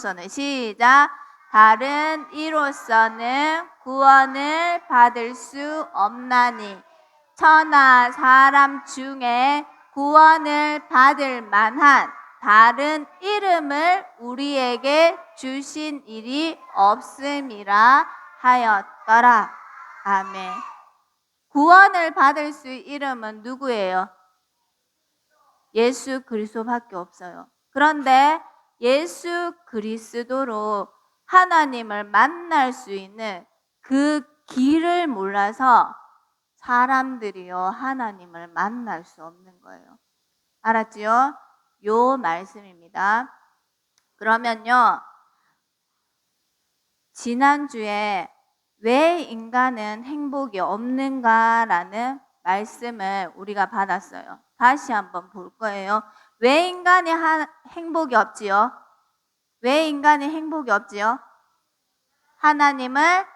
서는 시작. 다른 이로서는 구원을 받을 수 없나니 천하 사람 중에 구원을 받을 만한 다른 이름을 우리에게 주신 일이 없음이라 하였더라. 아멘. 구원을 받을 수 있는 이름은 누구예요? 예수 그리스도밖에 없어요. 그런데 예수 그리스도로 하나님을 만날 수 있는 그 길을 몰라서 사람들이요 하나님을 만날 수 없는 거예요. 알았지요? 요 말씀입니다. 그러면요, 지난주에 왜 인간은 행복이 없는가라는 말씀을 우리가 받았어요. 다시 한번 볼 거예요. 왜 인간이 행복이 없지요? 왜 인간이 행복이 없지요? 하나님을,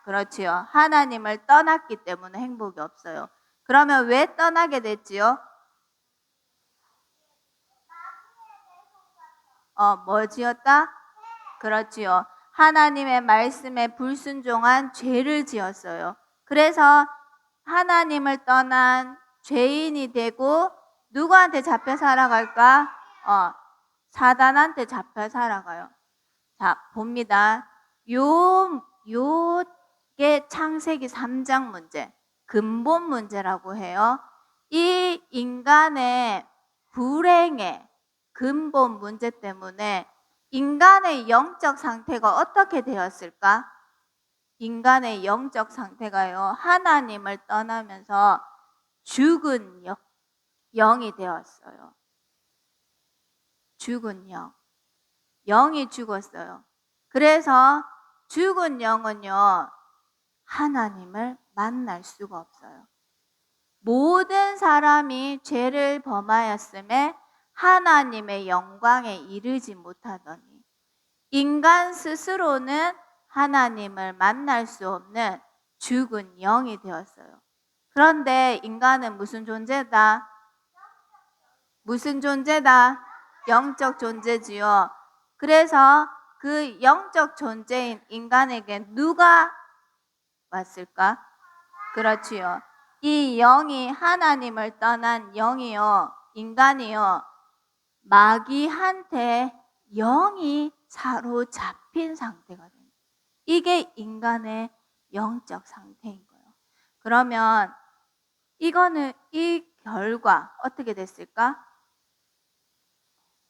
그렇지요. 하나님을 떠났기 때문에 행복이 없어요. 그러면 왜 떠나게 됐지요? 뭐 지었다? 그렇지요. 하나님의 말씀에 불순종한 죄를 지었어요. 그래서 하나님을 떠난 죄인이 되고 누구한테 잡혀 살아갈까? 사단한테 잡혀 살아가요. 자, 봅니다. 요게 창세기 3장 문제, 근본 문제라고 해요. 이 인간의 불행의 근본 문제 때문에 인간의 영적 상태가 어떻게 되었을까? 인간의 영적 상태가요, 하나님을 떠나면서 죽은 영이 되었어요. 죽은 영. 영이 죽었어요. 그래서 죽은 영은요, 하나님을 만날 수가 없어요. 모든 사람이 죄를 범하였음에 하나님의 영광에 이르지 못하더니 인간 스스로는 하나님을 만날 수 없는 죽은 영이 되었어요. 그런데 인간은 무슨 존재다? 무슨 존재다? 영적 존재지요. 그래서 그 영적 존재인 인간에게 누가 왔을까? 그렇지요. 이 영이 하나님을 떠난 영이요, 인간이요, 마귀한테 영이 사로잡힌 상태가 됩니다. 이게 인간의 영적 상태인 거예요. 그러면 이거는 이 결과 어떻게 됐을까?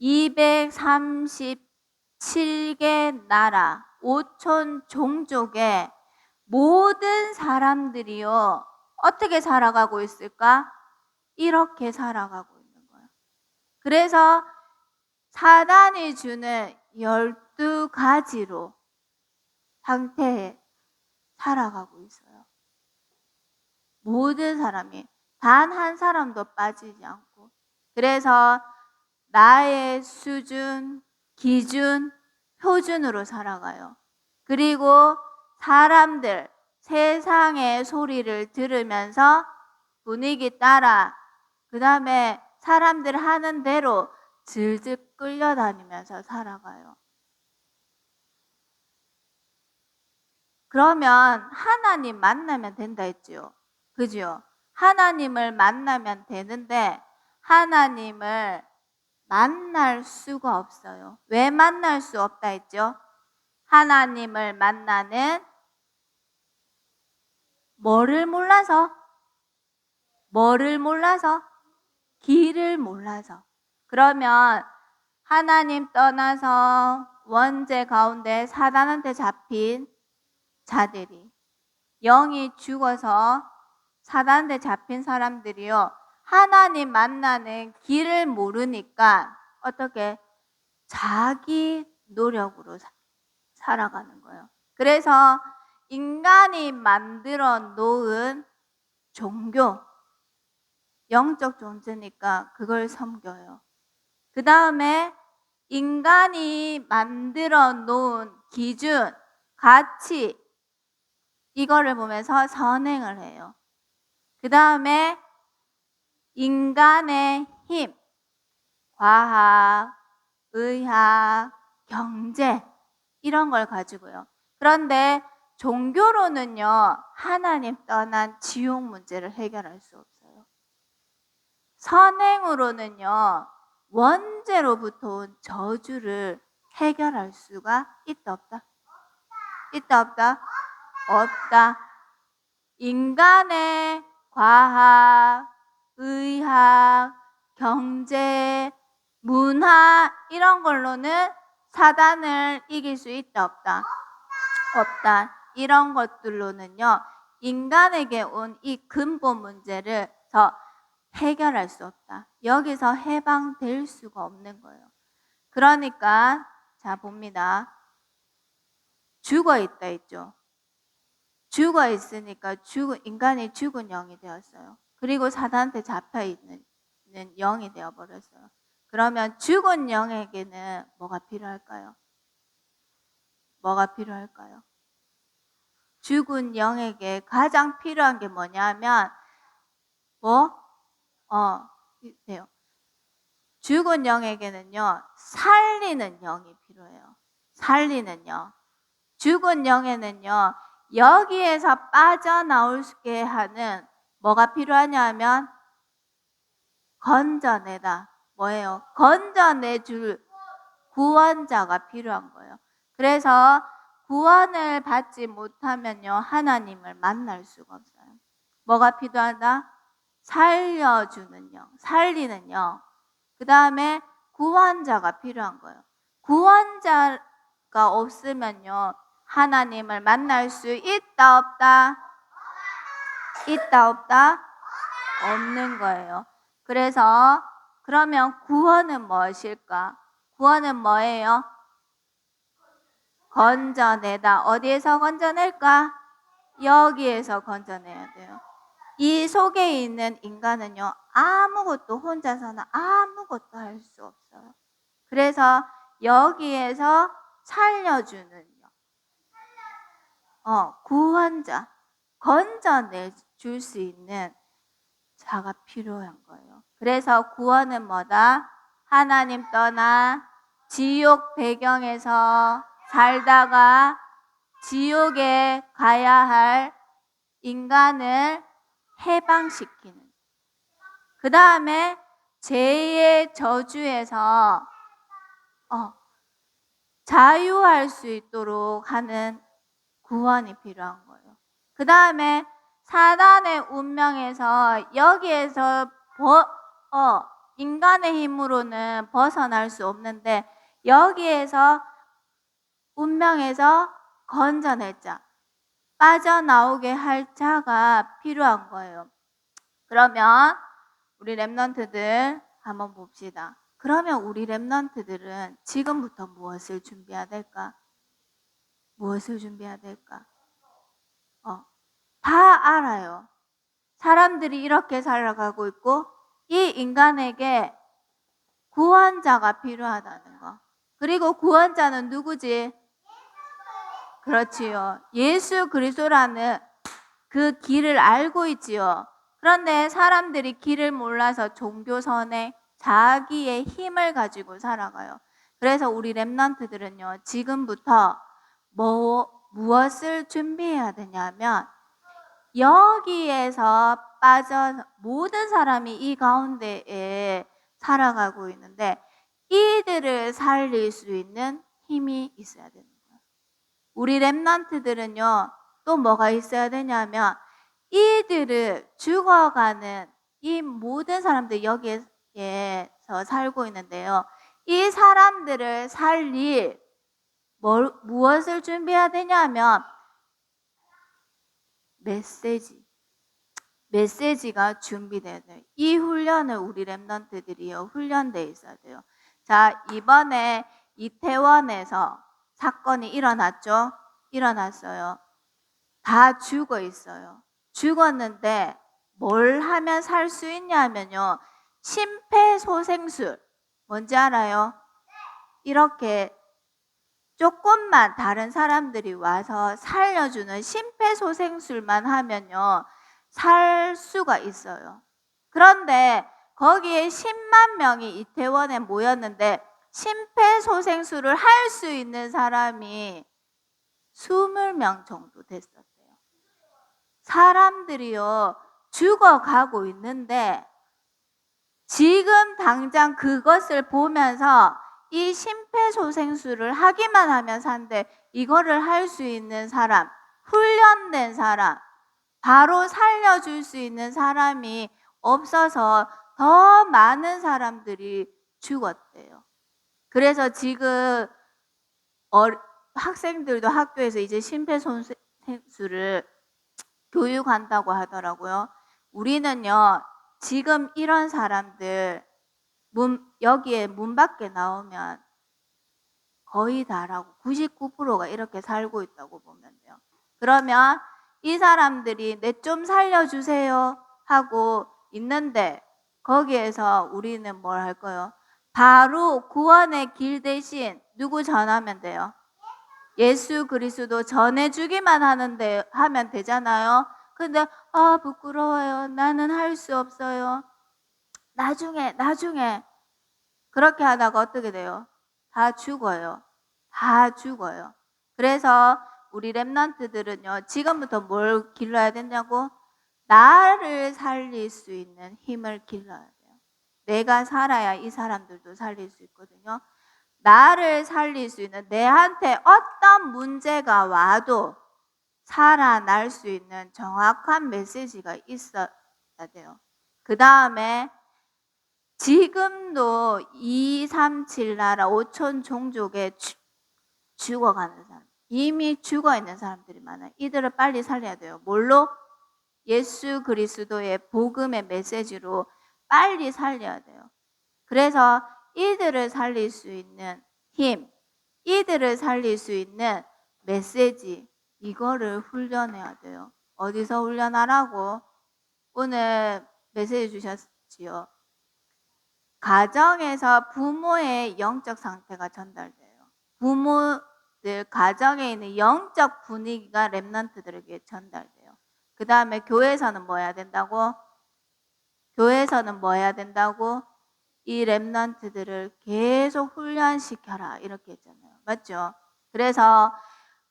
237개 나라 5천 종족의 모든 사람들이요 어떻게 살아가고 있을까? 이렇게 살아가고 있는 거예요. 그래서 사단이 주는 12가지로 상태에 살아가고 있어요. 모든 사람이 단 한 사람도 빠지지 않고. 그래서 나의 수준, 기준, 표준으로 살아가요. 그리고 사람들, 세상의 소리를 들으면서 분위기 따라, 그 다음에 사람들 하는 대로 질질 끌려다니면서 살아가요. 그러면 하나님 만나면 된다 했지요. 그죠? 하나님을 만나면 되는데 하나님을 만날 수가 없어요. 왜 만날 수 없다 했죠? 하나님을 만나는 뭐를 몰라서? 길을 몰라서. 그러면 하나님 떠나서 원죄 가운데 사단한테 잡힌 자들이, 영이 죽어서 사단한테 잡힌 사람들이요, 하나님 만나는 길을 모르니까 어떻게 자기 노력으로 살아가는 거예요. 그래서 인간이 만들어 놓은 종교, 영적 존재니까 그걸 섬겨요. 그 다음에 인간이 만들어 놓은 기준, 가치, 이거를 보면서 선행을 해요. 그 다음에 인간의 힘, 과학, 의학, 경제 이런 걸 가지고요. 그런데 종교로는요, 하나님 떠난 지옥 문제를 해결할 수 없어요. 선행으로는요, 원죄로부터 온 저주를 해결할 수가 있다 없다? 있다 없다? 없다. 인간의 과학, 의학, 경제, 문화 이런 걸로는 사단을 이길 수 있다 없다? 없다. 이런 것들로는요, 인간에게 온 이 근본 문제를 더 해결할 수 없다. 여기서 해방될 수가 없는 거예요. 그러니까 자 봅니다. 죽어 있다 있죠. 죽어 있으니까 인간이 죽은 영이 되었어요. 그리고 사단한테 잡혀 있는 영이 되어 버렸어요. 그러면 죽은 영에게는 뭐가 필요할까요? 뭐가 필요할까요? 죽은 영에게 가장 필요한 게 뭐냐면 돼요. 죽은 영에게는요, 살리는 영이 필요해요. 살리는 영. 죽은 영에는요, 여기에서 빠져나올게 하는 뭐가 필요하냐면 건져내다. 뭐예요? 건져내줄 구원자가 필요한 거예요. 그래서 구원을 받지 못하면요, 하나님을 만날 수가 없어요. 뭐가 필요하다? 살려주는 영, 살리는 영. 그 다음에 구원자가 필요한 거예요. 구원자가 없으면요, 하나님을 만날 수 있다 없다? 있다 없다? 없는 거예요. 그래서 그러면 구원은 무엇일까? 구원은 뭐예요? 건져내다. 어디에서 건져낼까? 여기에서 건져내야 돼요. 이 속에 있는 인간은요, 아무것도 혼자서는 아무것도 할 수 없어요. 그래서 여기에서 살려주는 구원자, 건져내 줄 수 있는 자가 필요한 거예요. 그래서 구원은 뭐다? 하나님 떠나 지옥 배경에서 살다가 지옥에 가야 할 인간을 해방시키는. 그 다음에 죄의 저주에서 자유할 수 있도록 하는 구원이 필요한 거예요. 그 다음에 사단의 운명에서 여기에서 인간의 힘으로는 벗어날 수 없는데 여기에서 운명에서 건져낼 자, 빠져나오게 할 자가 필요한 거예요. 그러면 우리 랩런트들 한번 봅시다. 그러면 우리 랩런트들은 지금부터 무엇을 준비해야 될까? 무엇을 준비해야 될까? 다 알아요. 사람들이 이렇게 살아가고 있고 이 인간에게 구원자가 필요하다는 거. 그리고 구원자는 누구지? 그렇지요. 예수 그리스도라는 그 길을 알고 있지요. 그런데 사람들이 길을 몰라서 종교 선에 자기의 힘을 가지고 살아가요. 그래서 우리 랩런트들은요, 지금부터 무엇을 준비해야 되냐면 여기에서 모든 사람이 이 가운데에 살아가고 있는데 이들을 살릴 수 있는 힘이 있어야 되는 거예요. 우리 랩런트들은요, 또 뭐가 있어야 되냐면 이들을 죽어가는 이 모든 사람들 여기에서 살고 있는데요. 이 사람들을 살릴 무엇을 준비해야 되냐면 메시지가 준비돼야 돼요. 이 훈련을 우리 랩런트들이요, 훈련돼 있어야 돼요. 자, 이번에 이태원에서 사건이 일어났죠? 일어났어요. 다 죽어 있어요. 죽었는데 뭘 하면 살 수 있냐면요, 심폐소생술. 뭔지 알아요? 이렇게 조금만 다른 사람들이 와서 살려주는 심폐소생술만 하면요, 살 수가 있어요. 그런데 거기에 10만 명이 이태원에 모였는데 심폐소생술을 할 수 있는 사람이 20명 정도 됐었대요. 사람들이요, 죽어가고 있는데 지금 당장 그것을 보면서 이 심폐소생술을 하기만 하면 산대, 이거를 할 수 있는 사람, 훈련된 사람, 바로 살려줄 수 있는 사람이 없어서 더 많은 사람들이 죽었대요. 그래서 지금 학생들도 학교에서 이제 심폐소생술을 교육한다고 하더라고요. 우리는요, 지금 이런 사람들 여기에 문 밖에 나오면 거의 다라고 99%가 이렇게 살고 있다고 보면 돼요. 그러면 이 사람들이 내 좀 살려주세요 하고 있는데 거기에서 우리는 뭘 할 거예요? 바로 구원의 길 대신 누구 전하면 돼요? 예수 그리스도 전해주기만 하면 되잖아요. 근데 부끄러워요. 나는 할 수 없어요. 나중에 그렇게 하다가 어떻게 돼요? 다 죽어요. 다 죽어요. 그래서 우리 랩런트들은요, 지금부터 뭘 길러야 되냐고? 나를 살릴 수 있는 힘을 길러야 돼요. 내가 살아야 이 사람들도 살릴 수 있거든요. 나를 살릴 수 있는, 내한테 어떤 문제가 와도 살아날 수 있는 정확한 메시지가 있어야 돼요. 그 다음에 지금도 237 나라 5천 종족에 죽어가는 사람, 이미 죽어있는 사람들이 많아요. 이들을 빨리 살려야 돼요. 뭘로? 예수 그리스도의 복음의 메시지로 빨리 살려야 돼요. 그래서 이들을 살릴 수 있는 힘, 이들을 살릴 수 있는 메시지, 이거를 훈련해야 돼요. 어디서 훈련하라고? 오늘 메시지 주셨지요. 가정에서 부모의 영적 상태가 전달돼요. 부모들 가정에 있는 영적 분위기가 랩런트들에게 전달돼요. 그 다음에 교회에서는 뭐 해야 된다고? 교회에서는 뭐 해야 된다고? 이 랩런트들을 계속 훈련시켜라 이렇게 했잖아요. 맞죠? 그래서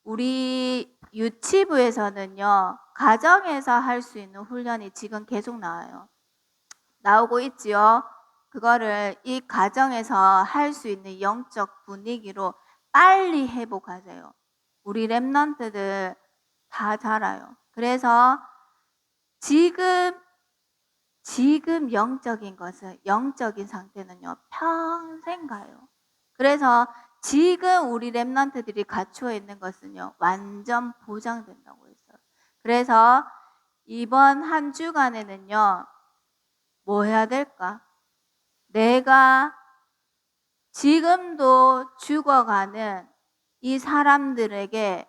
우리 유치부에서는요, 가정에서 할 수 있는 훈련이 지금 계속 나오고 있지요. 그거를 이 가정에서 할 수 있는 영적 분위기로 빨리 회복하세요. 우리 랩런트들 다 자라요. 그래서 지금 영적인 것은, 영적인 상태는요, 평생 가요. 그래서 지금 우리 랩런트들이 갖추어 있는 것은요, 완전 보장된다고 했어요. 그래서 이번 한 주간에는요, 뭐 해야 될까? 내가 지금도 죽어가는 이 사람들에게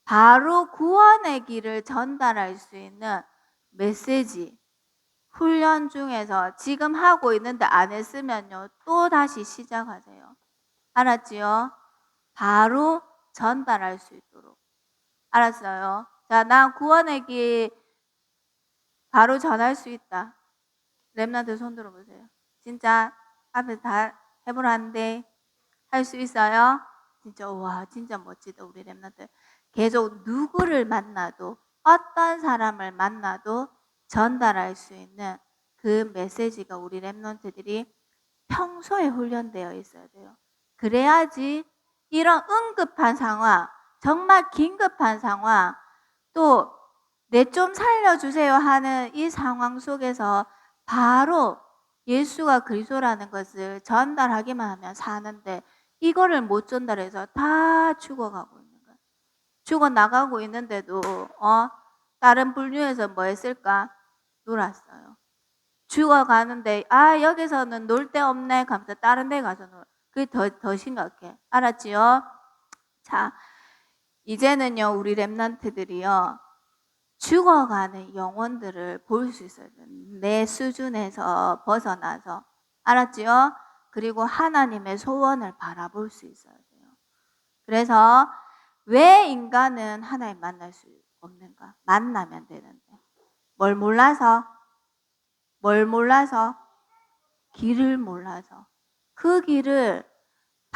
바로 구원의 길을 전달할 수 있는 메시지, 훈련 중에서 지금 하고 있는데 안 했으면요, 또 다시 시작하세요. 알았지요? 바로 전달할 수 있도록. 알았어요? 자, 나 구원의 길 바로 전할 수 있다. 랩런트 손 들어보세요. 진짜 앞에 다 해보라는데 할 수 있어요? 진짜 와, 진짜 멋지다. 우리 랩런트 계속 누구를 만나도, 어떤 사람을 만나도 전달할 수 있는 그 메시지가 우리 랩런트들이 평소에 훈련되어 있어야 돼요. 그래야지 이런 응급한 상황, 정말 긴급한 상황, 또 내 좀 살려주세요 하는 이 상황 속에서 바로 예수가 그리스도라는 것을 전달하기만 하면 사는데, 이거를 못 전달해서 다 죽어가고 있는 거야. 죽어나가고 있는데도 다른 분류에서 뭐 했을까? 놀았어요. 죽어가는데 여기서는 놀 데 없네 하면서 다른 데 가서 놀아. 그게 더 심각해. 알았지요? 자, 이제는요, 우리 랩런트들이요, 죽어가는 영혼들을 볼 수 있어야 돼요. 내 수준에서 벗어나서. 알았지요? 그리고 하나님의 소원을 바라볼 수 있어야 돼요. 그래서 왜 인간은 하나님 만날 수 없는가? 만나면 되는데. 뭘 몰라서? 길을 몰라서. 그 길을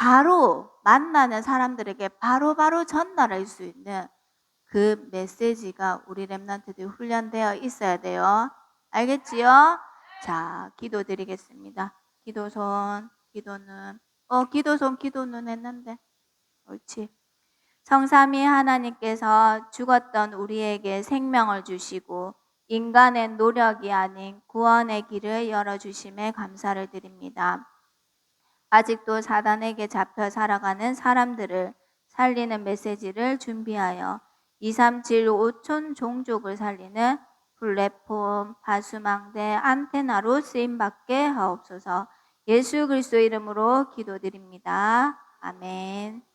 바로 만나는 사람들에게 바로바로 전달할 수 있는 그 메시지가 우리 렘넌트들 훈련되어 있어야 돼요. 알겠지요? 자, 기도 드리겠습니다. 기도손, 기도는, 기도손, 기도는 했는데. 옳지. 성삼위 하나님께서 죽었던 우리에게 생명을 주시고 인간의 노력이 아닌 구원의 길을 열어주심에 감사를 드립니다. 아직도 사단에게 잡혀 살아가는 사람들을 살리는 메시지를 준비하여 237 5촌 종족을 살리는 플랫폼, 바수망대, 안테나로 쓰임받게 하옵소서. 예수 그리스도 이름으로 기도드립니다. 아멘.